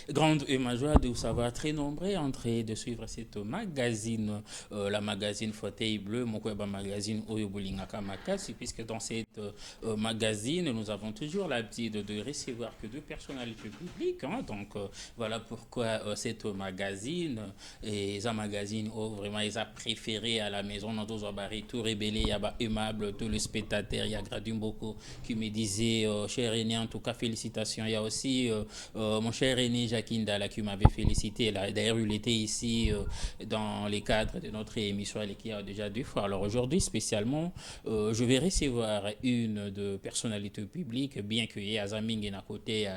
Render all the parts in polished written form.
Grande et ma joie de vous savoir très nombreux en train de suivre cette magazine, la magazine Fauteuil Bleu, mon web magazine Oyobolingaka Makasi, puisque dans cette magazine, nous avons toujours l'habitude de recevoir que deux personnalités publiques. Hein. Donc, voilà pourquoi cette magazine, et ça magazine, oh, vraiment, ils ont préféré à la maison, dans tous les tout rébellé, il y a aimable, tout le spectateur, il y a Gradum beaucoup qui me disait, cher René, en tout cas, félicitations. Il y a aussi mon cher René Jacquinda qui m'avait félicité. D'ailleurs, il était ici dans les cadres de notre émission qui a déjà 2 fois. Alors aujourd'hui, spécialement, je vais recevoir une de personnalité publique, bien qu'il y ait Azaming à côté,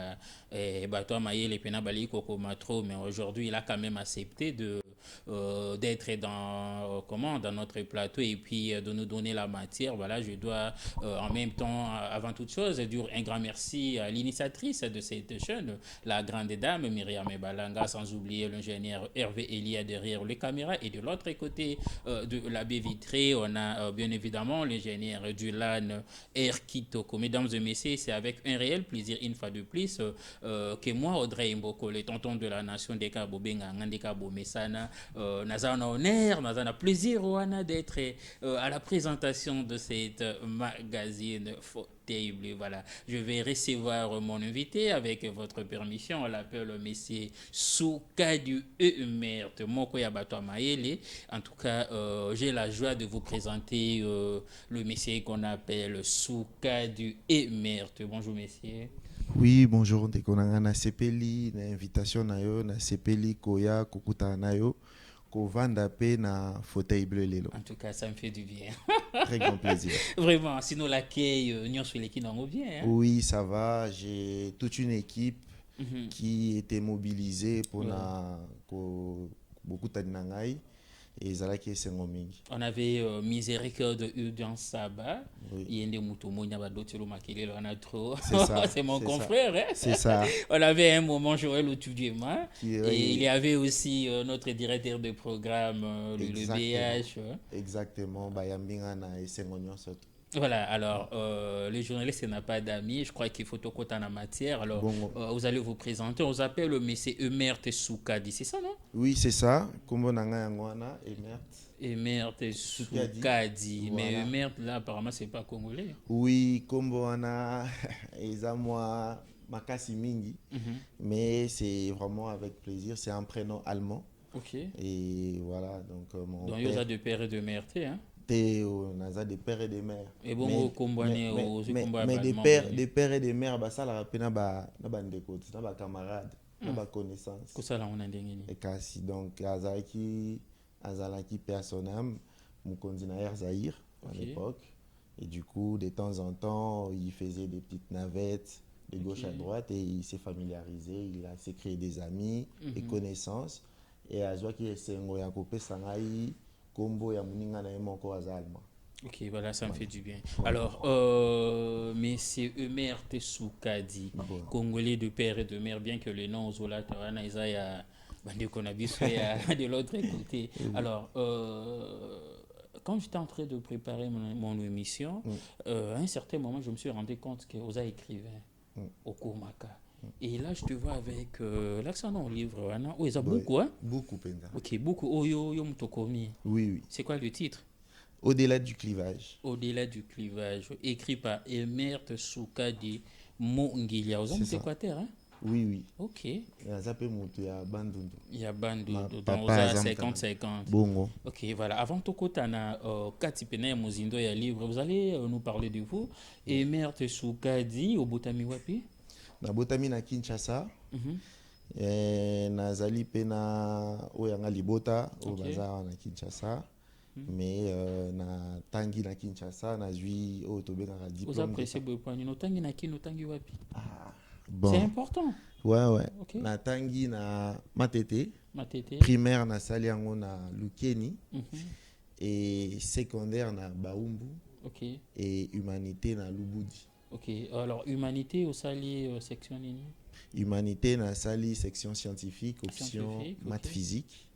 Bato Maye, les Penabali, Koko Matro, mais aujourd'hui, il a quand même accepté d'être dans notre plateau et puis de nous donner la matière. Voilà, je dois en même temps, avant toute chose, dire un grand merci à l'initiatrice de cette chaîne, la grande dame Myriam Balanga, sans oublier l'ingénieur Hervé Elia derrière les caméras. Et de l'autre côté de la baie vitrée, on a bien évidemment l'ingénieur du LAN Erkitoko. Mesdames et messieurs, c'est avec un réel plaisir, une fois de plus, que moi, Audrey Mboko, le tonton de la nation des Cabo Benga, Ngandekabo Mesana, Nazana honneur, Nazana plaisir d'être à la présentation de cette magazine Fauteuil. Voilà, je vais recevoir mon invité avec votre permission. On l'appelle monsieur Souka du Merte Moko Yabato Maele. En tout cas, j'ai la joie de vous présenter le monsieur qu'on appelle Souka du Merte. Bonjour monsieur. Oui, bonjour, ndeko na nga na sepeli na invitation na yo na sepeli koya kokuta na yo kovanda pe na fauteuil bleu lelo. En tout cas, ça me fait du bien. Très grand plaisir. Vraiment, sinon l'accueil, nous sommes les qui n'en bien. Hein? Oui, ça va, j'ai toute une équipe Mhm. qui était mobilisée pour Ouais. na ko beaucoup na ngai et ezalaki esengo mingi. On avait Miséricorde Udian Saba. Oui. Il y a des moutons, il y a d'autres Makele, on a trop. C'est ça. C'est mon c'est confrère. ça. Hein? C'est ça. On avait un moment Joël Otudiema. Qui, Et il y avait aussi notre directeur de programme, le Exactement. BH. Exactement, bayambinga na esengo nyonso. Voilà, alors le journaliste n'a pas d'amis, je crois qu'il faut tout côté en matière. Alors Bongo. vous allez vous présenter, on s'appelle le monsieur Emerte Soukadi, c'est ça non? Oui, c'est ça. Kombo na nga yango wana Emert. Emerte Soukadi, mais Voilà. Emerte là apparemment c'est pas congolais. Oui, kombo wana eza mwa makasi mingi, Mhm. mais c'est vraiment avec plaisir. C'est un prénom allemand. Ok. Et voilà, donc mon Donc il y a père, de père et de mère, tu sais, hein? Théo, naza des pères et des mères. Et bon, au combat, aux combats, Mais des pères et des mères, bah ça la pena ba na ba ndeko, na ba camarade, na ba connaissance. que ça là on a ndengeni. Et kasi donc azalaki personnel, Mukonzi na Zahir à Ok. l'époque. Et du coup, de temps en temps, il faisait des petites navettes de gauche à droite et il s'est familiarisé, s'est créé des amis, des connaissances. Et à Zoa qui est sengo ya kopé sangai kombo ya muninga na yemo ko azalma. Ok, voilà, ça me fait du bien. Alors, monsieur Emerte Soukadi, Bon. Congolais de père et de mère, bien que le nom Zola Tawana Isaiah Bande Konabis de l'autre côté. Alors, quand j'étais en train de préparer mon émission, à un certain moment, je me suis rendu compte que Oza écrivait au Koumaka. Et là, je te vois avec l'accent dans le livre. Oui, ça beaucoup, hein? Beaucoup, Penda. Ok, beaucoup. Oh, yo, Mutokomi. Oui, oui. C'est quoi le titre? Au-delà du clivage. Au-delà du clivage, écrit par Emerte Soukadi Mongilia. Aux hommes C'est ça. d'Équateur, hein? Oui, oui. Ok. Ça peut monter à Bandundu. Il y a Bandu dans Papa 50-50. Bongo. Ok, voilà. Avant tout, quand on a Katipene Mozindo et livre, vous allez nous parler de vous. Emerte Soukadi au Botami Wapi? Na botami na Kinshasa. Nazali pe na oyanga libota au bazar na Kinshasa. Mais na tangi na Kinshasa na zui au tobengaka Vous diplôme. appréciez Boypani. Notangi na ki, notangi Wapi? Bon. C'est important. Ouais, ouais. Ok. Na tangi na Matete. Matete. Primaire na sali yango na Lukeni. Mhm. Et secondaire na Baumbu. Ok. Et humanité na Lubudi. Ok. Alors, humanité au sali section nini? Humanité na sali section scientifique, option Scientifique, ok. maths physique.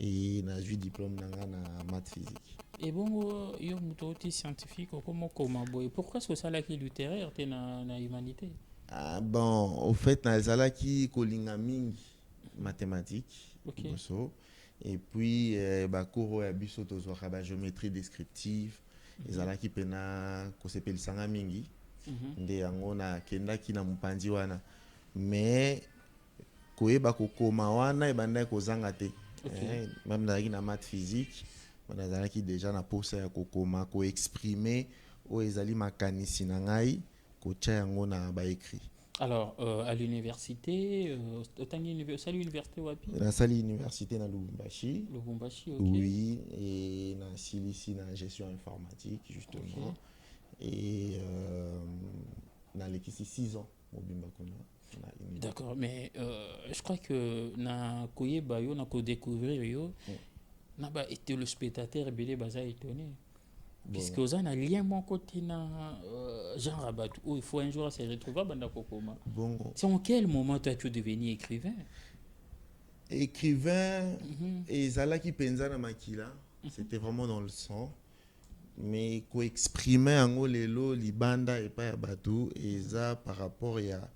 Et na eu diplôme nanga na maths physique. Et bon, il y a un scientifique, comment boy. Pourquoi est-ce que ça là qui est littéraire, t'es na humanité? Bon, au fait, nazalaki kolinga mingi mathématiques. Ok. Liboso. Et puis, bakuro ya biso tozwaka ba géométrie descriptive. Ezalaki pena kosepelisanga mingi. Nde yango na kendaki na mopanzi wana. Mais koyeba kokoma wana ebandaki kozanga te. Même nazalaki na maths physique, nazalaki déjà na posa ya kokoma ko exprimer o ezali makanisi na ngai kotia yango na ba écrit. Alors, à l'université, salut l'université wapi? Na sali université na Lubumbashi. Lubumbashi, ok. Oui, et na silisi na gestion informatique justement. Okay. Et na lekisi 6 ans mobimba kuna. D'accord, mais je crois que na koyeba yo na ko découvrir yo na ba été le spectateur belé baza étonné. Puisque aux an a lien mon côté na Jean Rabat où il faut un jour se retrouver banda kokoma. Bon. C'est en quel moment toi tu es devenu écrivain? Écrivain et zalaki penza na makila, c'était vraiment dans le sang. Mais ko exprimer en lelo libanda et pas batu et ça par rapport à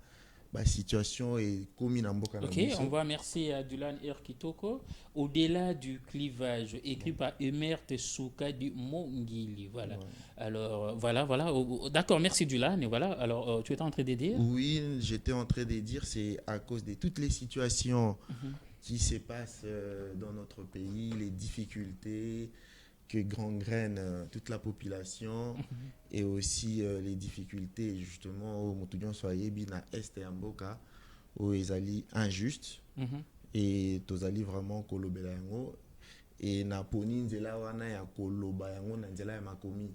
la situation et comme na mboka na biso. Ok, on va remercier Adulan Erkitoko. Au-delà du clivage, écrit par Emer Tessuka du Mongili. Voilà. Ouais. Alors, voilà. D'accord, merci Dulan. Et voilà, alors, tu étais en train de dire? Oui, j'étais en train de dire, c'est à cause de toutes les situations qui se passent dans notre pays, les difficultés que gangrènent toute la population et aussi les difficultés justement au Moutoudion Soyebi na Est et Amboka où ils allaient injustes et tozali vraiment kolobela yango et na poni nzela wana ya koloba yango na nzela ya makomi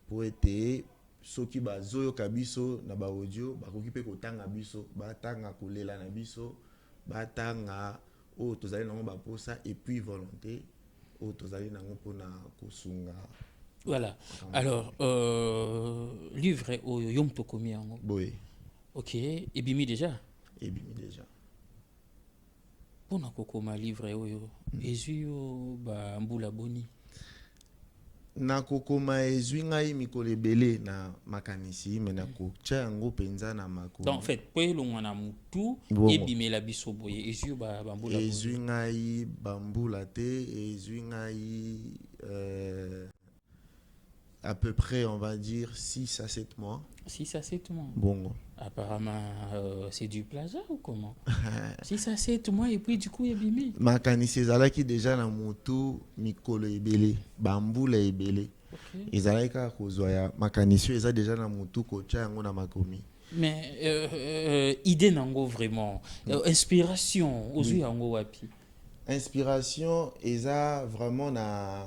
pour ete soki bazoyoka biso na ba audio bakoki pe kotanga biso batanga kolela na biso batanga o tozali nango baposa et puis volonté. Voilà. Alors, livre au Yom Tokomi. Oui. Ok. Et bimi déjà. Pour na kokoma livre au yo. Ezu ba mbula boni. Na kokoma ezwi ngai mikolo ebele na makanisi mais na kotia yango penza na makolo. Donc en fait po elongwa na mutu ebimela biso boye ezwi ba mbula boni. Ezwi ngai bambula te ezwi ngai à peu près on va dire 6 à 7 mois. 6 à 7 mois. Bongo. Apparemment c'est du plagiat ou comment? 6 à 7 mois et puis du coup ebimi. Makanisi ezalaki déjà na mutu mikolo ebele bambula ebele. Ezalaki kaka kozwa ya makanisi eza déjà na mutu kotia yango na makomi. Mais idée nango vraiment inspiration ozwi yango wapi? Inspiration eza vraiment na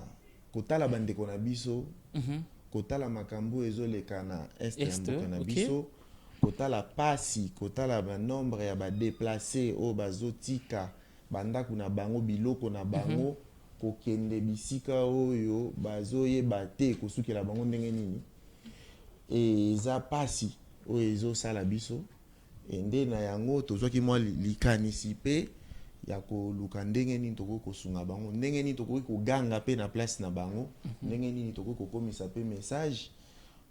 kotala bandeko na biso. Kotala makambo ezoleka na Est ya mboka na biso. Kotala pasi, kotala ba nombre ya ba déplacés o bazotika bandako na bango biloko na bango kokende bisika oyo bazoyeba te kosukela bango ndenge nini. Eza pasi oyo ezosala biso ende na yango tozwaki mwa likanisi pe ya koluka ndenge nini tokoki kosunga bango ndenge nini tokoki koganga pe na place na bango ndenge nini tokoki kokomisa pe message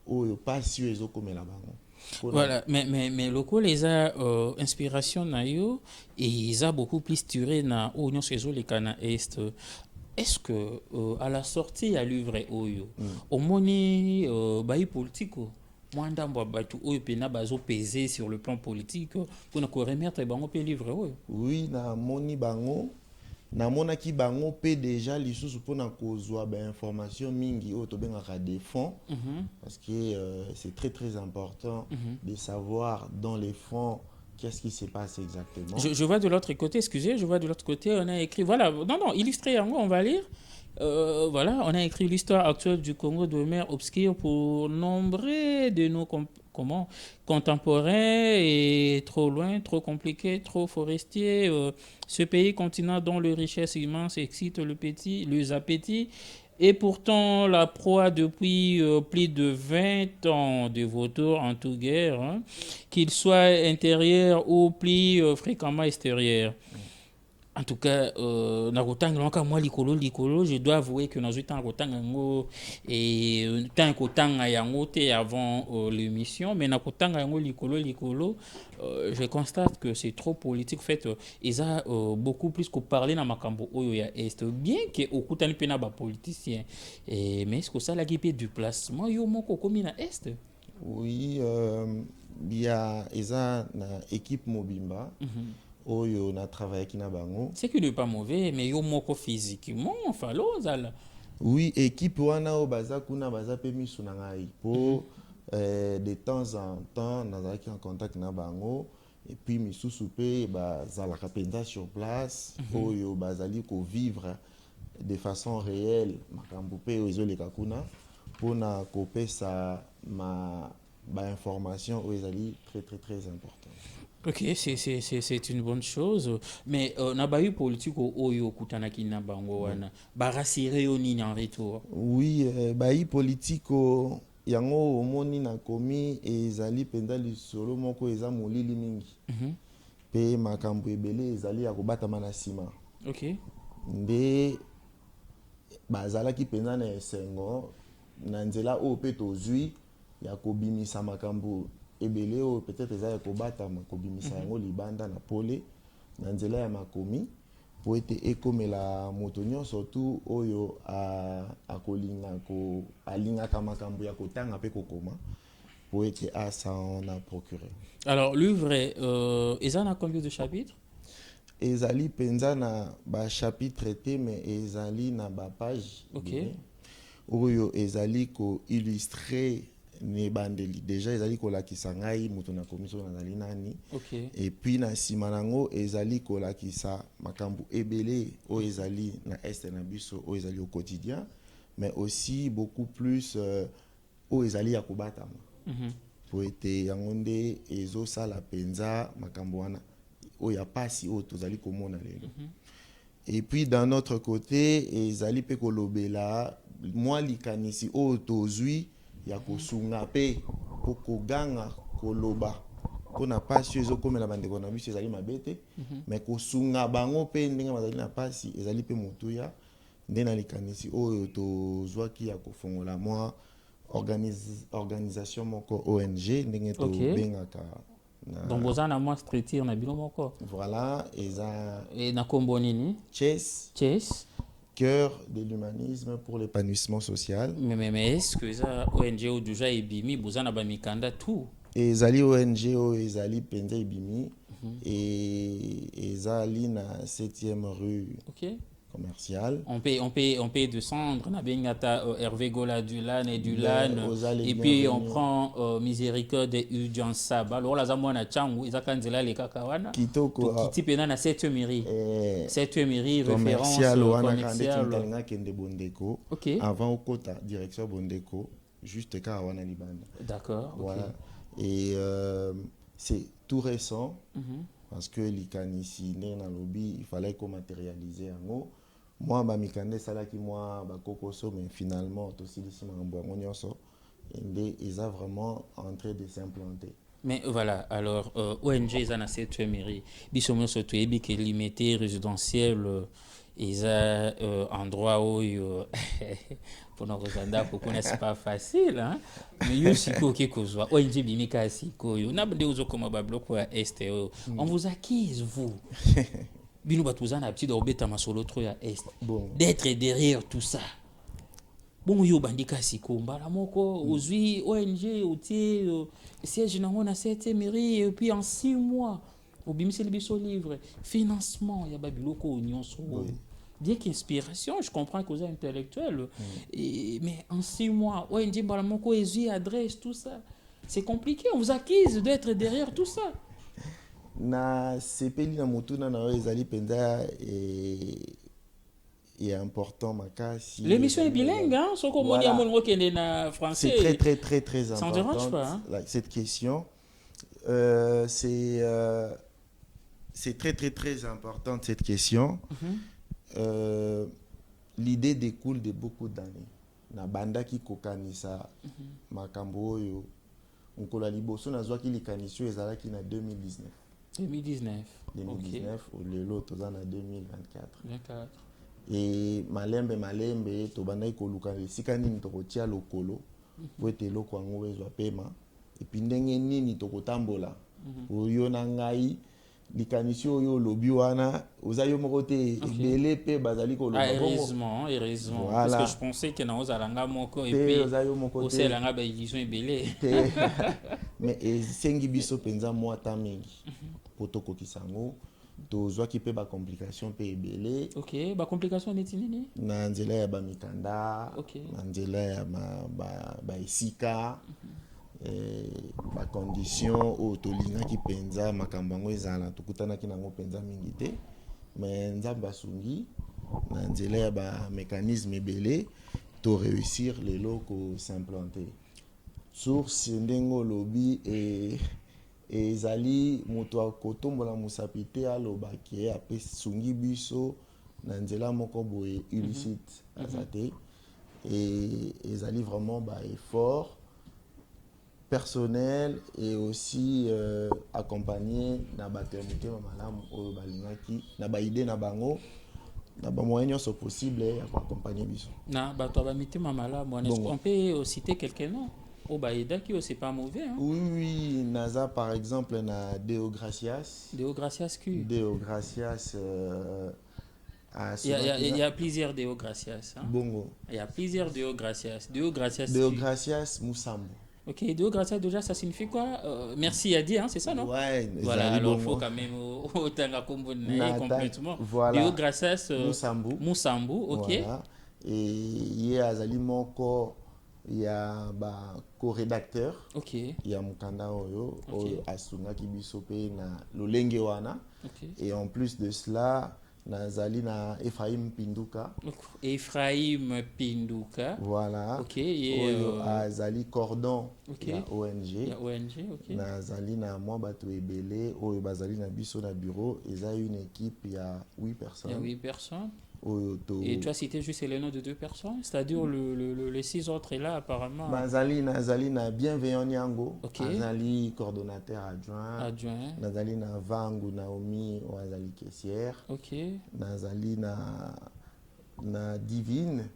oyo pasi oyo ezokomela bango. Voilà, mais local les a inspiration na yo et ils a beaucoup plus tiré na union saison les cana est. Est-ce que à la sortie à livre oyo au moni baï politico mwanda mbo batu oyo pena bazo peser sur le plan politique pour na ko remettre bango pe livre oyo? Oui, na moni bango na monaki bango pe déjà lisusu pona kozwa ba information mingi oyo tobengaka des fonds parce que c'est très très important de savoir dans les fonds qu'est-ce qui se passe exactement. Je vois de l'autre côté, excusez, je vois de l'autre côté on a écrit voilà, non illustré en gros on va lire. Voilà, on a écrit l'histoire actuelle du Congo de mer obscure pour nombre de nos contemporains et trop loin, trop compliqué, trop forestier. Ce pays continent dont les richesses immenses excite les appétits et pourtant la proie depuis plus de 20 ans de vautours en toute guerre, qu'ils soient intérieurs ou plus fréquemment extérieurs. En tout cas, nakotanga moi likolo, je dois avouer que nazwi tant kotanga yango et tant kotanga yango te avant l'émission, mais nakotanga yango likolo, je constate que c'est trop politique. En fait, ils ont beaucoup plus que parler na makambo oyo ya est, bien que okutani pe na ba politicien. Mais est-ce que ça la gipe du placement yo moko komi na est? Oui, il y a eza na équipe Mobimba. Oyo na travaillé qui na bango. C'est qui n'est pas mauvais, mais yo moko physiquement, enfin l'ozala. Oui, équipe wana o baza kuna baza pe misu na ngai po de temps en temps nazalaki en contact na bango et puis misusu pe bazalaka penza sur place oyo bazali ko vivre de façon réelle makambo pe ezoleka kuna pona kopesa ba information oyo ezali très important. Ok, c'est une bonne chose. Mais na ba eu politique oyo kutanaki na bango wana. Ba rassurer yo nini en retour? Oui, bayi politiko yango omoni na komi ezali penza lisolo moko eza molili mingi. Pe makambo ebele ezali ya kobatama na sima. Ok. Nde bazalaki penza na esengo na nzela oyo pe tozwi ya kobimisa makambo ebele oyo peut-être eza ya kobatama kobimisa yango libanda na pole na nzela ya makomi po ete ekomela moto nyonso tu oyo alingaka makambo ya kotanga pe kokoma po ete s'en a procuré. Alors livre eza na combien de chapitres? Ezali penza na ba chapitre te mais ezali na ba page. Ok. Oyo ezali ko illustrer ne bandeli déjà ezali kolakisa ngai moto na komisio nazali nani. Okay. Et puis na sima nango ezali kolakisa makambo ebele o ezali na est na biso o ezali au quotidien mais aussi beaucoup plus o ezali ya kobatama po ete yango nde ezosala penza makambo wana o ya pasi o tozali komona lelo. Et puis d'un autre côté ezali pe kolobela moi likanisi o tozwi ya kosunga pe po koganga koloba pona pasi ezokomela bandeko na biso ezali mabete mais kosunga bango pe ndenge bazali na pasi ezali pe motuya nde na likanisi oyo tozwaki ya kofongola mwa organisation moko ONG ndenge tobengaka donc boza na mwa structure na bino moko. Voilà, eza et na kombo nini? Chess. Cœur de l'humanisme pour l'épanouissement social. Mais est-ce que ça ONG ou déjà ebimi boza na ba mikanda tout? Ezali ONG o ezali penza ebimi et ezali na 7e rue. OK. Commercial. On peut descendre, on a bien Hervé Gola du LAN et du LAN, et puis on prend Miséricorde et Udian Saba. Alors là, on a Tchangou, ils ont candidat les Kakawana. Kitoko. Qui type na 7e mairie. 7e mairie, référence commerciale. Kende Bondeko. Ok. Avant au Kota, direction Bondeko, juste Karawana Libanda. D'accord. Voilà. Et c'est tout récent. Parce que l'ici dans le lobby, il fallait qu'on matérialise en haut. Moi, je me suis dit que mais finalement, aussi, ils ont vraiment en train de s'implanter. Mais voilà, alors, ONG, ils ont cette mairie. Ils sont surtout limité résidentiel. Ils ont un endroit où pour nos Rwanda, c'est pas facile. Hein? Mais il y a aussi quelque ONG Bimika Sikoyo. On vous acquise, vous. Bino Batouzan a petit d'orbiter ma solo trop à est. D'être derrière tout ça. Bon, yo bandika siko mbala moko ozui ONG outi siège nango na 7e mairie et puis en 6 mois au bimiseli biso livre financement ya babiloko nyonso. Bien qu'inspiration, je comprends que vous êtes intellectuel, mais en 6 mois, ONG mbala moko ozui adresse tout ça. C'est compliqué, on vous acquise d'être derrière tout ça. Na sepeli na motuna na ezali penza et important makasi. L'émission est bilingue, hein? Ce qu'on dit à mon français. C'est très important. Ça ne dérange pas, hein? Cette question, c'est très importante cette question. L'idée découle de beaucoup d'années. Na banda ki kokanisa makambo oyo. Onkola liboso na zwa ki likanisio ezalaki na 2019. 2019. 2019 Ok. lelo toza na 2024. 24. Et malembe tobandaki koluka esika nini tokotia lokolo po ete eloko yango ezwa pema epi ndenge nini tokotambola oyo na ngai likanisi oyo olobi wana oza yo moko te ebele mpe bazali koloba heureusement. Voilà. Parce que je pensais que na ozalanga moko et Te puis oza yo moko te osalanga ba édition ebele. te mais esengi biso mpenza mwa ata mingi po tokokisa yango tozwaki mpe bacomplication mpe ebele Ok, ba complication neti nini? na nzela ya bamikanda Ok. na nzela ya baesika bacondition oyo tolingaki mpenza makambo yango ezala tokutanaki nango mpenza mingi te mais nzambe asungi na nzela ya bamécanisme ebele to réussir lelo kosimplanter source ndenge olobi ezali moto akotombola mosapi te alobaki apesungi biso na nzela moko boye illicite aza te ezali vraiment effort personnel et aussi accompagné na bato ya motema malamu oyo balingaki na baide na bango na bamoyen nyonso possible ya koaccompagner biso Na bato ba mitema malamu. On peut citer quelqu'un non? Au Baïda qui c'est pas mauvais. Hein? Oui, naza par exemple na Deo Gracias. Deo Gracias Q. Deo Gracias. Il y a plusieurs Deo Gracias. Hein? Bongo. Il y a plusieurs Deo Gracias. Deo Gracias. Deo Gracias Musambo. Ok, Deo Gracias déjà ça signifie quoi? Merci à dire, hein, c'est ça non? Ouais. Voilà, alors il faut quand même autant complètement. Voilà. Deo Gracias Musambo. Musambo, ok. Voilà. Et il y a Azali Moko. Il y a co-rédacteur. Ok. Il y a Mukanda Oyo, Oyo Asunga Kibisope na Lolenge Wana. Ok. Et en plus de cela, nazali na Ephraim Pinduka. Ephraim Pinduka. Voilà. Ok. Oyo Azali Cordon. Ok. Ya ONG. Il y a ONG, ok. Nazali na moi bato ebele. Oyo bazali na biso na bureau. Ils ont une équipe, il y a 8 personnes. Il y a 8 personnes. Et tu as cité juste les noms de 2 personnes, c'est-à-dire les 6 autres est là apparemment. Nazali na Bienveillant Nyango, okay. Nazali coordonnateur adjoint. Nazali na Vangu Naomi ou Azali caissière. Okay. Nazali na Divine.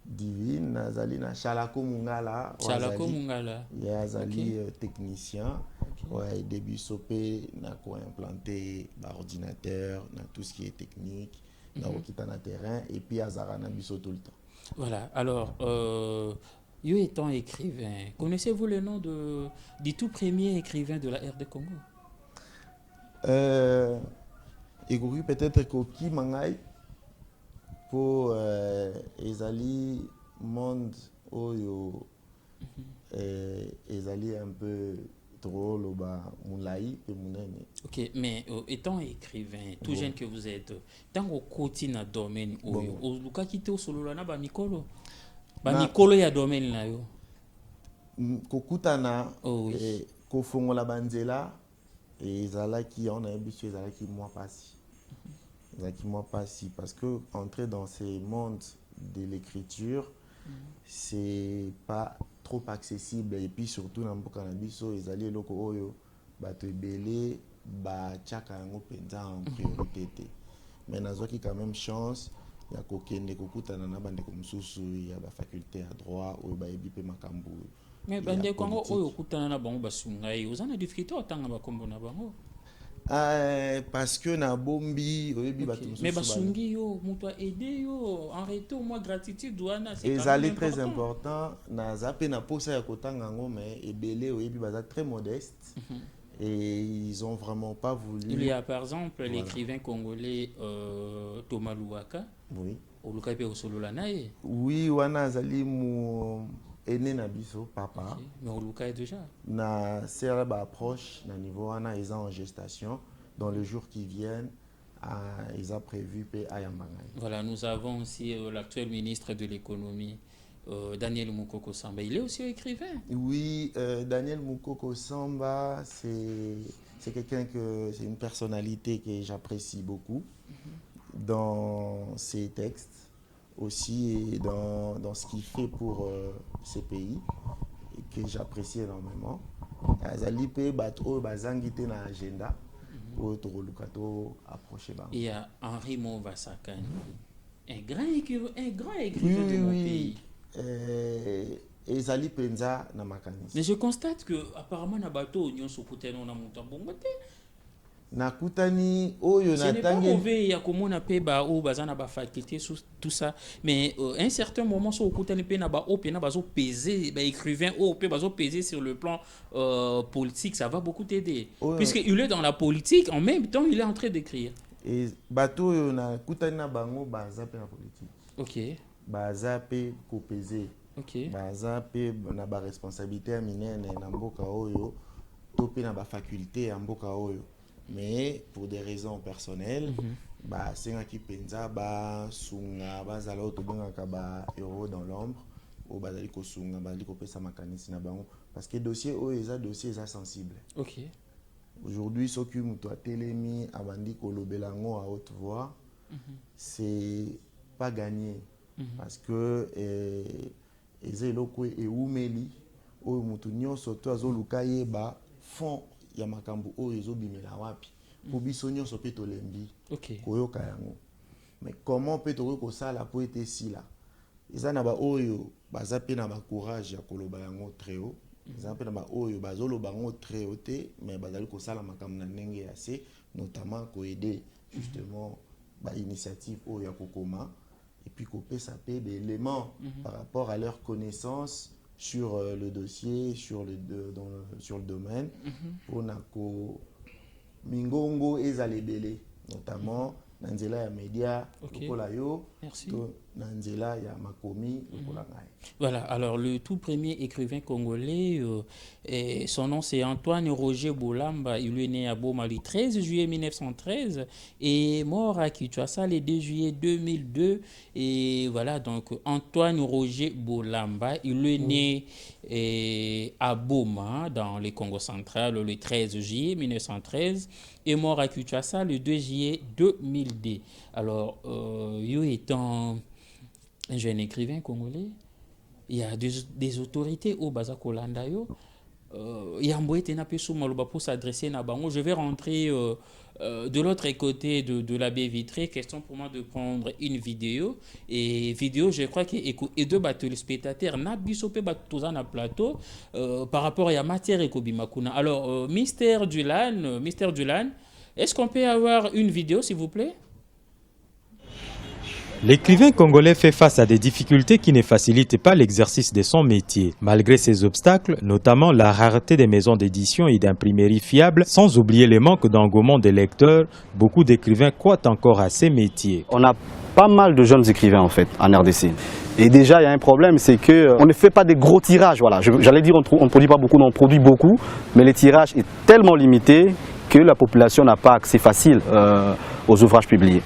Divine, Nazali na Chalako Mungala. Chalako Mungala. Il y a Azali technicien. Ouais, début sopé na ko implanter l'ordinateur, na tout ce qui est technique. Na terrain et puis Azara na biso tout le temps. Voilà. Alors yo étant écrivain, connaissez-vous le nom du tout premier écrivain de la RD Congo? Écoutez peut-être Koki Mangai pour ezali monde oyo ezali un peu drôle au bas moulai et mounene. Ok, mais étant écrivain, tout jeune que vous êtes, tant au quotidien domaine oyo, au luka kite au solo na ba mikolo ya domaine na yo. Kokutana kofongola banzela et ezalaki on a habitué ezalaki moi passi. Ezalaki moi passi parce que entrer dans ces mondes de l'écriture c'est pas trop accessible et puis surtout dans mboka na biso ezali eloko oyo bato ebele ba tchaka yango penza en priorité te mais nazwaki quand même chance ya kokende kokutana na bandeko mosusu ya ba faculté à droit oyo bayebi pe makambo mais bandeko yango oyo okutana na bango basungai ozana difficulté otanga bakombo na bango. Parce que na bombi oyebi bato mosusu mais basungi yo moto a aidé yo en retour moi gratitude wana c'est quand même très important na zape na posa ya kotanga ngo mais ebele oyebi baza très modeste et ils ont vraiment pas voulu. Il y a par exemple l'écrivain congolais Thomas Louaka. Oui. Oluka pe osolola nae. Oui, wana azali mu ene na biso papa. Okay. Mais Oluka est déjà. Na sera ba approche na niveau wana ils sont en gestation dans les jours qui viennent. Ils ont prévu pe ayambanga. Voilà, nous avons aussi l'actuel ministre de l'économie Daniel Mukoko Samba. Il est aussi écrivain. Oui, Daniel Mukoko Samba, c'est quelqu'un c'est une personnalité que j'apprécie beaucoup dans ses textes aussi et dans ce qu'il fait pour ces pays et que j'apprécie énormément. Azali pe bato bazangi te na agenda Il y a Henri Mombasakani, un grand écrivain de mon pays. Ezali penza na makanisi. Mais je constate que apparemment na bateau on se kutana na mutabongote. Na kutani oyo na tangi. Ce n'est pas mauvais ya komona pe ba o bazana ba faculté tout ça, mais à un certain moment so kutani pe na ba o pe na bazo peser ba écrivain o pe bazo peser sur le plan politique, ça va beaucoup t'aider. Puisque il est dans la politique en même temps il est en train d'écrire. Et bateau yo na kutani na bango baza pe na politique. OK. Baza pe ko peser. OK. Baza pe na ba responsabilité minene na mboka oyo to pe na ba faculté ya mboka oyo. Mais pour des raisons personnelles, c'est un qui pensa sunga bazala otobanga ba euro dans l'ombre ou bazali ko sunga bazali ko pesa makanisi na bango parce que dossier dossier sensible. OK. Aujourd'hui ce qui muto atelemi abandi ko lobelango à haute voix, c'est pas gagné parce que ezelo e umeli o mutu nyonso to azoluka yeba fond ya makambo oyo ezobimela wapi po biso nyonso pe tolembi koyoka yango. Mais comment peut on kosala po ete sila eza na ba oyo baza pe na ba courage ya koloba yango très haut, eza pe na ba oyo bazoloba yango très haut te mais bazali kosala makambo na ndenge ya se, notamment ko aider justement ba initiative oyo ya kokoma et puis kopesa pe des éléments par rapport à leur connaissance sur le dossier, sur le domaine, pour nako mingongo ezalebele, notamment nanzela ya média, lokola yo, nanzela ya makomi, lokola ngai. Voilà, alors le tout premier écrivain congolais, son nom c'est Antoine Roger Bolamba. Il est né à Boma le 13 juillet 1913 et mort à Kinshasa le 2 juillet 2002. Et voilà, donc Antoine Roger Bolamba, il est né à Boma, dans le Congo central, le 13 juillet 1913 et mort à Kinshasa le 2 juillet 2002. Alors, il étant un jeune écrivain congolais, il y a des autorités au Bazakolanda yo. Il y a un pour s'adresser à Bango. Je vais rentrer de l'autre côté de la baie vitrée. Question pour moi de prendre une vidéo. Et vidéo, je crois que et deux téléspectateurs n'a bisopé batouza na plateau par rapport à la matière ekobimakuna. Alors, Mr. Dulan, est-ce qu'on peut avoir une vidéo, s'il vous plaît? L'écrivain congolais fait face à des difficultés qui ne facilitent pas l'exercice de son métier. Malgré ces obstacles, notamment la rareté des maisons d'édition et d'imprimerie fiables, sans oublier le manque d'engouement des lecteurs, beaucoup d'écrivains croient encore à ces métiers. On a pas mal de jeunes écrivains en fait en RDC. Et déjà il y a un problème, c'est qu'on ne fait pas des gros tirages. Voilà. J'allais dire on ne produit pas beaucoup, on produit beaucoup, mais le tirage est tellement limité que la population n'a pas accès facile aux ouvrages publiés.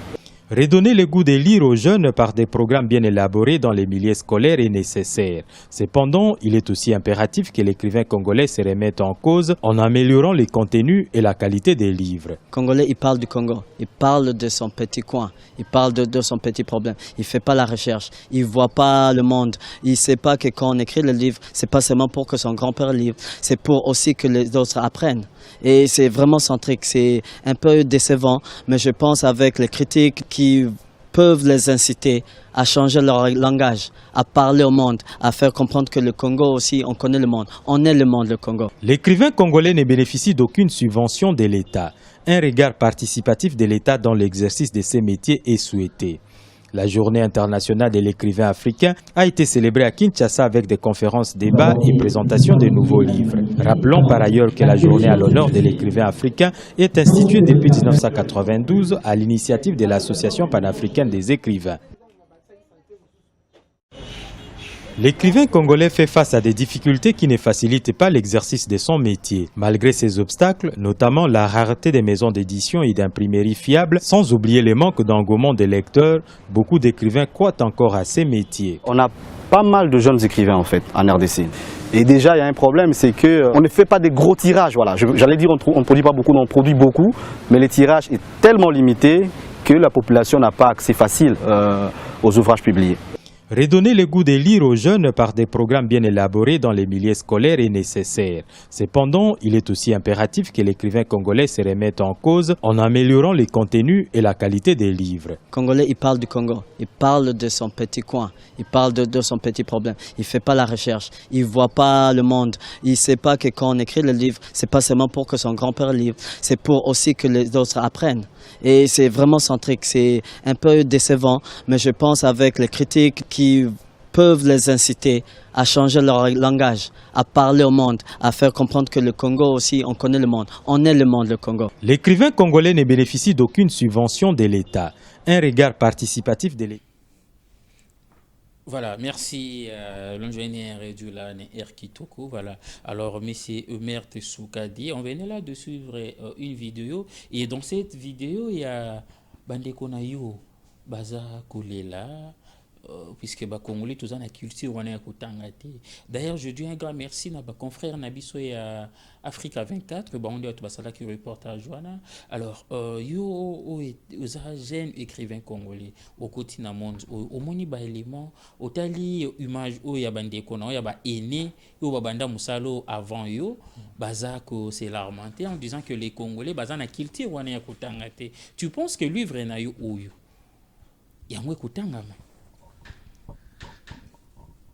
Redonner le goût de lire aux jeunes par des programmes bien élaborés dans les milieux scolaires est nécessaire. Cependant, il est aussi impératif que l'écrivain congolais se remette en cause en améliorant les contenus et la qualité des livres. Le Congolais, il parle du Congo, il parle de son petit coin, il parle de son petit problème. Il ne fait pas la recherche, il ne voit pas le monde. Il ne sait pas que quand on écrit le livre, ce n'est pas seulement pour que son grand-père lise, c'est pour aussi que les autres apprennent. Et c'est vraiment centrique, c'est un peu décevant, mais je pense avec les critiques qui peuvent les inciter à changer leur langage, à parler au monde, à faire comprendre que le Congo aussi, on connaît le monde, on est le monde, le Congo. L'écrivain congolais ne bénéficie d'aucune subvention de l'État. Un regard participatif de l'État dans l'exercice de ces métiers est souhaité. La journée internationale de l'écrivain africain a été célébrée à Kinshasa avec des conférences, débats et présentations de nouveaux livres. Rappelons par ailleurs que la journée à l'honneur de l'écrivain africain est instituée depuis 1992 à l'initiative de l'Association panafricaine des écrivains. L'écrivain congolais fait face à des difficultés qui ne facilitent pas l'exercice de son métier. Malgré ces obstacles, notamment la rareté des maisons d'édition et d'imprimerie fiables, sans oublier le manque d'engouement des lecteurs, beaucoup d'écrivains croient encore à ces métiers. On a pas mal de jeunes écrivains en fait en RDC. Et déjà il y a un problème, c'est qu'on ne fait pas des gros tirages. Voilà. J'allais dire on ne produit pas beaucoup, on produit beaucoup, mais le tirage est tellement limité que la population n'a pas accès facile aux ouvrages publiés. Redonner le goût de lire aux jeunes par des programmes bien élaborés dans les milieux scolaires est nécessaire. Cependant, il est aussi impératif que l'écrivain congolais se remette en cause en améliorant les contenus et la qualité des livres. Congolais, il parle du Congo, il parle de son petit coin, il parle de son petit problème. Il ne fait pas la recherche, il ne voit pas le monde. Il ne sait pas que quand on écrit le livre, ce n'est pas seulement pour que son grand-père lise, c'est pour aussi que les autres apprennent. Et c'est vraiment centrique, c'est un peu décevant, mais je pense avec les critiques qui peuvent les inciter à changer leur langage, à parler au monde, à faire comprendre que le Congo aussi, on connaît le monde, on est le monde, le Congo. L'écrivain congolais ne bénéficie d'aucune subvention de l'État. Un regard participatif de l'État. Voilà, merci l'ingénieur Edulane Erkitoko. Voilà, alors monsieur Omer Tessoukadi, on venait là de suivre une vidéo et dans cette vidéo il y a Bandeko Nayo, Baza Kolela, puisque ba Congolais tous en a culture on est kutangati. D'ailleurs je dis un grand merci à ma confrère Nabiso et à Africa 24, bah on dit à tout ça là qui reportage wana. Alors yo aux jeunes écrivains congolais au quotidien monde au moni ba élément au tali image o ya bandeko na ya ba aîné yo ba banda musalo avant yo baza ko c'est l'armenté en disant que les Congolais baza na culture wana ya kutangati. Tu penses que livre na yo oyo ya mwe kutangama?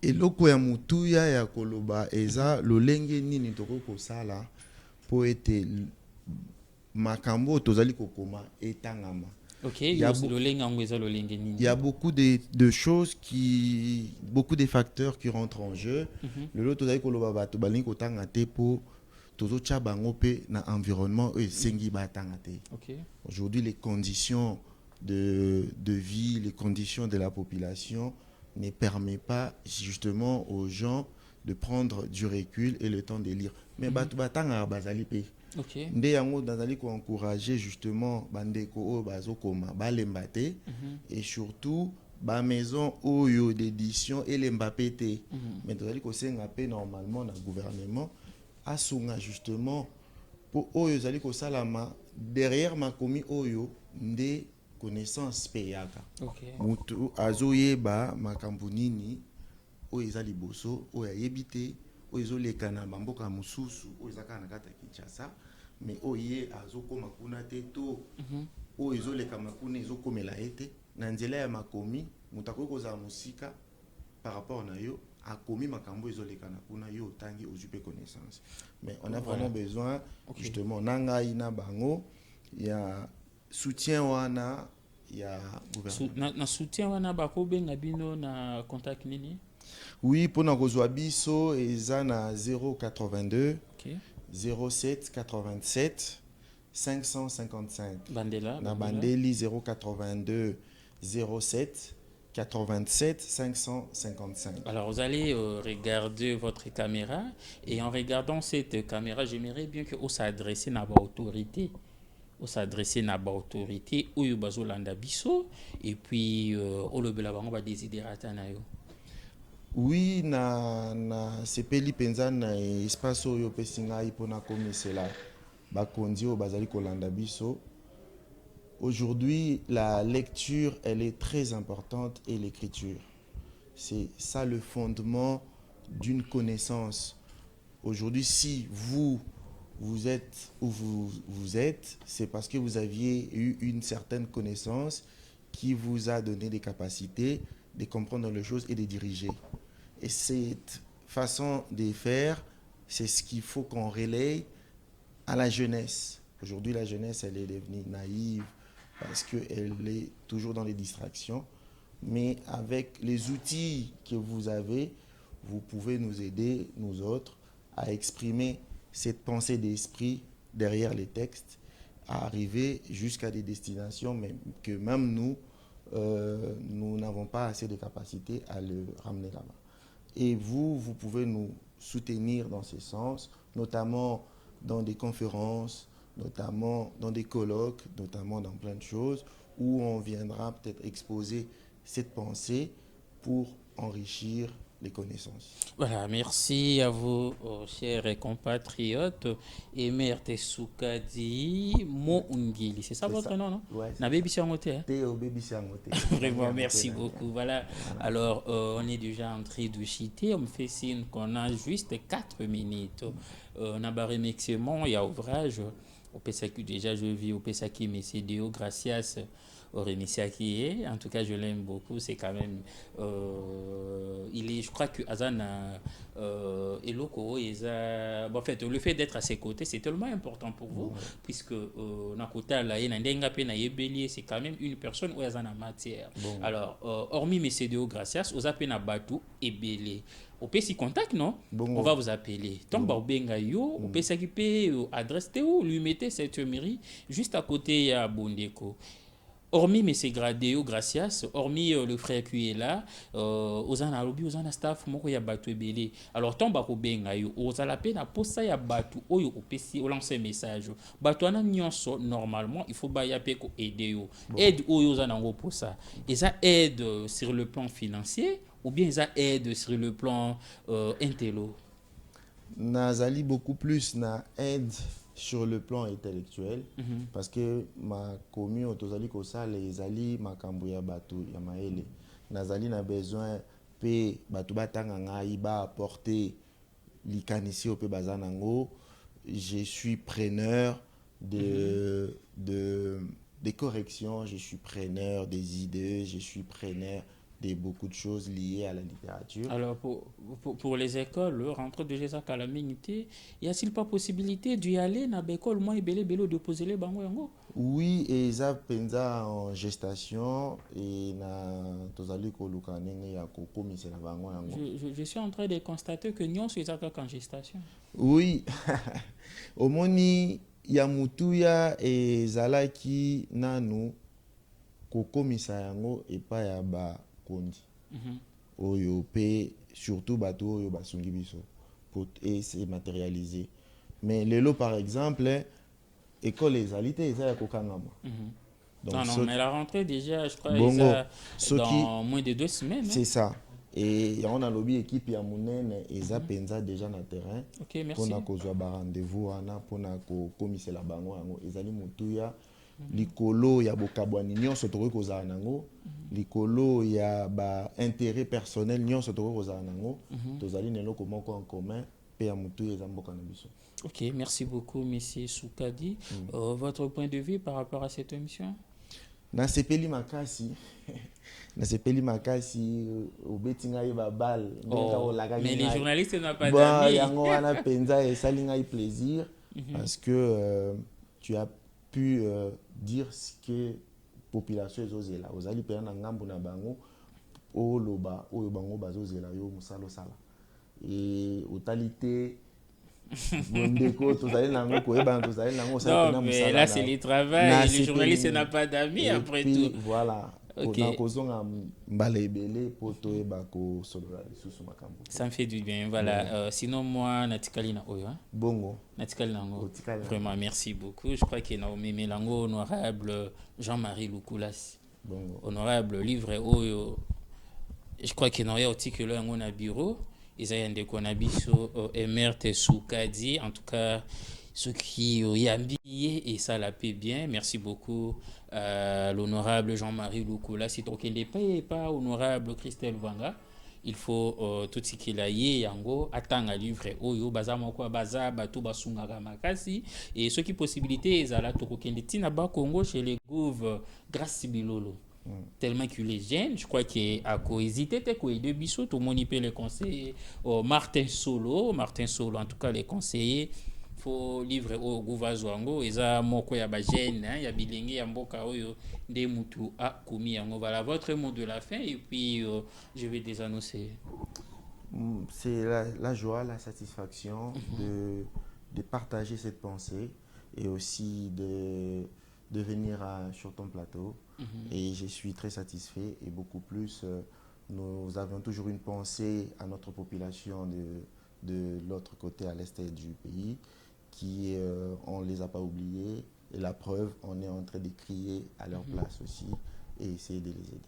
Eloko ya mutuya ya koloba eza lolenge nini toko kosala po ete makambo tozali kokoma etangama. Ok, il y a beaucoup de choses beaucoup de facteurs qui rentrent en jeu. Le lot tozali koloba bato balingi kotanga te po tozo tcha bango pe na environnement sengi batanga te. Aujourd'hui les conditions de vie, les conditions de la population ne permet pas justement aux gens de prendre du recul et le temps de lire. Mais batanga bazali pe. Nde yango bazali ko encourager justement bandeko o bazokoma balembate et surtout ba maison oyo d'édition et l'embapete. Mais bazali ko senga pe normalement na gouvernement asunga justement pour oyo zali ko salama derrière makomi oyo nde connaissance payaka. Mutu azoyeba makambo nini oyo eza liboso oyo ayebite oyo ezoleka na bamboka mosusu oyo ezaka na kata Kinshasa mais oyo azokoma kuna te to oyo ezoleka makuna ezokomela ete na nzela ya makomi mutu akoki kozala mosika par rapport na yo akomi makambo ezoleka na kuna yo otangi ozwi pe connaissance. Mais on a vraiment besoin justement na ngai na bango ya soutien wana ya gouvernement. Na soutien wana bako benga bino na contact nini? Oui, pour na kozwa biso eza na 082 07 87 555. Bandela. Na bandeli 082 07 87 555. Alors vous allez regarder votre caméra et en regardant cette caméra, j'aimerais bien que vous s'adressez à l'autorité. Vous s'adressez à l'autorité ou bazolanda biso et puis au lobela bango ba desiderata na yo. Oui, na sepeli penza na espace oyo pesinga ipona komisela bakondi o bazali kolanda biso. Aujourd'hui, la lecture, elle est très importante et l'écriture. C'est ça le fondement d'une connaissance. Aujourd'hui, si vous êtes où vous êtes, c'est parce que vous aviez eu une certaine connaissance qui vous a donné des capacités de comprendre les choses et de diriger. Et cette façon de faire, c'est ce qu'il faut qu'on relaye à la jeunesse. Aujourd'hui, la jeunesse, elle est devenue naïve parce qu'elle est toujours dans les distractions. Mais avec les outils que vous avez, vous pouvez nous aider, nous autres, à exprimer cette pensée d'esprit derrière les textes, à arriver jusqu'à des destinations mais que même nous, nous n'avons pas assez de capacité à le ramener là-bas. Et vous pouvez nous soutenir dans ce sens, notamment dans des conférences, notamment dans des colloques, notamment dans plein de choses, où on viendra peut-être exposer cette pensée pour enrichir les connaissances. Voilà, merci à vous, chers compatriotes. Emer Soukadi Mo Ungili, c'est ça C'est votre ça. nom, non? Ouais, c'est Na baby Siangote, hein? Théo Baby Siangote. Vraiment, merci beaucoup. Voilà. Alors, on est déjà en train de chiter. On me fait signe qu'on a juste 4 minutes. On a un remerciement, il y a ouvrage. Au PSAQ, déjà, je vis au PSAQ, mais c'est Deo, gracias au Remissia qui est. En tout cas, je l'aime beaucoup. C'est quand même. Je crois que Azana Eloko, en fait, le fait d'être à ses côtés, c'est tellement important pour vous, puisque Nakota, c'est quand même une personne où Azana matière. Alors, hormis mes CDO, gracias, aux appels à Batou et Belé. Au PC contact, non? On va vous appeler. Tant Barbenga yo, au PC qui peut adresse où lui mettez cette mairie juste à côté à Bondeko. Hormis mes Gradeo, gracias, hormis le frère qui est là, aux analogies, aux staff, moi, il y a Batou et Belé. Alors, tant Barbenga yo, aux à la peine à poser à Batou, au PC, au lancer message. Batou en a normalement, il faut aider. Aide aux anango pour ça. Et ça aide sur le plan financier, ou bien ça aide sur le plan intello? Nazali beaucoup plus na aide sur le plan intellectuel parce que ma commune autozali kosa les ali makambo ya bato ya maele nazali na besoin pe bato batanga ngai ba apporter likanisi pe bazanango. Je suis preneur des corrections, je suis preneur des idées, je suis preneur de beaucoup de choses liées à la littérature. Alors, pour les écoles, le rentrée de Jésus à la minité, y a-t-il pas possibilité d'y aller dans l'école, moi, et de poser les bango yango? Oui, et ça penza en gestation et na tozali koluka nenge ya kokomisa na bango yango. Je suis en train de constater que nous sommes en gestation. Oui, omoni ya mutuya ezalaki nanu kokomisa yango epai ya bakondi oyo pe surtout bato oyo basungi biso pour se matérialiser. Mais lelo par exemple école ezali te eza ya kokangama. Non, mais la rentrée déjà, je crois, dans moins de 2 semaines. C'est ça. Et on a lobby équipe ya munene eza penza déjà na terrain. Ok, merci. Pour na kozwa ba rendez-vous ana pour na ko komisela bango yango ezali mutuya likolo ya bokabwani nyonso tokoki kozala nango likolo ya ba intérêt personnel nyonso tokoki kozala nango tozali na eloko moko en commun pe ya mutuya eza mboka na biso. Ok, merci beaucoup, monsieur Soukadi. Votre point de vue par rapport à cette émission? Nasepeli makasi nasepeli makasi obeti ngai ba balle mais les journalistes n'ont pas d'amis. Yango wana penza esali ngai plaisir parce que tu as pu dire ce que population ezozela ozali pena na ngambo na bango oloba oyo bango bazozela yo musalo sala et totalité. Non, mais là c'est le travail. Les journalistes n'ont pas d'amis après tout. Voilà. Okay. Ça me fait du bien. Voilà. Sinon, moi, Natikali na Oyo. Bongo. Natikali Nango. Vraiment, merci beaucoup. Je crois qu'il y a Naomi Mélango, honorable Jean-Marie Loukoulas. Bongo. Honorable livre Oyo. Je crois qu'il y a aussi que là, on a bureau. Isaïe Ndekonabiso, Emer Soukadi, en tout cas, ceux qui y ont habillé et ça la paie bien. Merci beaucoup à l'honorable Jean-Marie Loukoula. Si tu n'es pas honorable Christelle Vanga, il faut tout ce qu'il a y yango attendre à livre oyo baza moko baza bato basunga makasi et ce qui possibilité ezala to kokende tina ba Congo chez les gouv grâce Bilolo. Tellement qu'il est jeune, je crois qu'il a hésité, de Bissot, tout le monde peut les conseiller. Martin Solo, en tout cas les conseillers, il faut livrer au Gouvazoango, et ça, moi, il y a des jeunes, il y a bilingue, il y a des moutou à Koumi. Voilà votre mot de la fin, et puis je vais désannoncer. C'est la joie, la satisfaction de partager cette pensée et aussi de venir sur ton plateau. Et je suis très satisfait et beaucoup plus. Nous avions toujours une pensée à notre population de l'autre côté, à l'est du pays, qui on ne les a pas oubliés. Et la preuve, on est en train de crier à leur place aussi et essayer de les aider.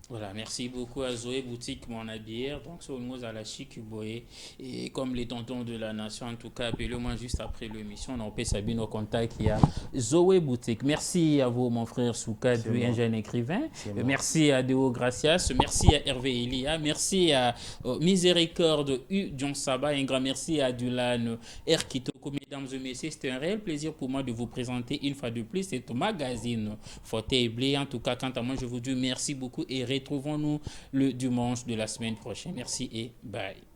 Voilà, merci beaucoup à Zoé Boutique Mon Bière. Donc, c'est au à la Chic Boé. Et comme les tontons de la nation, en tout cas, appelez-moi juste après l'émission. On peut Sabine au contact. Il y a Zoé Boutique. Merci à vous, mon frère Soukadou, un jeune écrivain. Merci à Deo Gracias. Merci à Hervé Elia. Merci à Miséricorde U. John Saba. Un grand merci à Dulan Erkitoko. Mesdames et messieurs, c'était un réel plaisir pour moi de vous présenter une fois de plus cet magazine Fauteuil Blé. En tout cas, quant à moi, je vous dis merci beaucoup et retrouvons-nous le dimanche de la semaine prochaine. Merci et bye.